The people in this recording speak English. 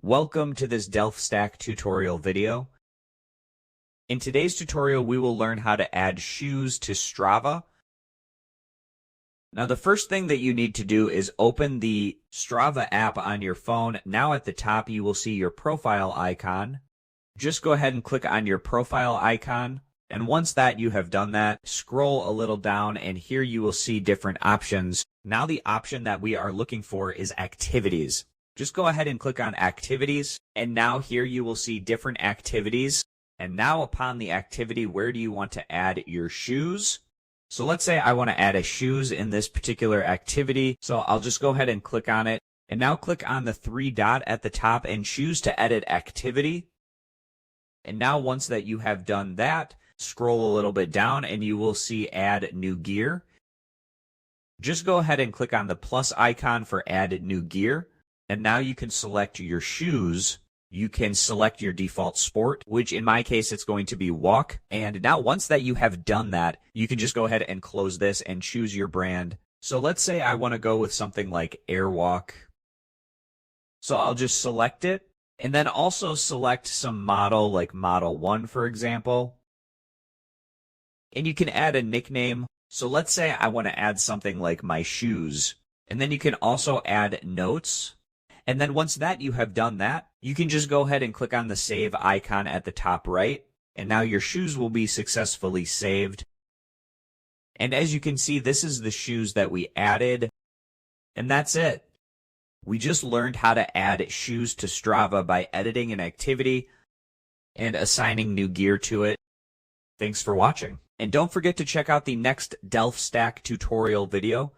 Welcome to this Stack tutorial video. In today's tutorial, we will learn how to add shoes to Strava. Now, the first thing that you need to do is open the Strava app on your phone. Now at the top, you will see your profile icon. Just go ahead and click on your profile icon. And once that you have done that, scroll a little down and here you will see different options. Now the option that we are looking for is activities. Just go ahead and click on activities. And now here you will see different activities. And now upon the activity, where do you want to add your shoes? So let's say I want to add a shoes in this particular activity. So I'll just go ahead and click on it. And now click on the three dot at the top and choose to edit activity. And now once that you have done that, scroll a little bit down and you will see add new gear. Just go ahead and click on the plus icon for add new gear. And now you can select your shoes. You can select your default sport, which in my case, it's going to be walk. And now once that you have done that, you can just go ahead and close this and choose your brand. So let's say I want to go with something like Airwalk. So I'll just select it and then also select some model like Model 1, for example. And you can add a nickname. So let's say I want to add something like my shoes. And then you can also add notes. And then once that you have done that, you can just go ahead and click on the save icon at the top right. And now your shoes will be successfully saved. And as you can see, this is the shoes that we added. And that's it. We just learned how to add shoes to Strava by editing an activity and assigning new gear to it. Thanks for watching. And don't forget to check out the next Stack tutorial video.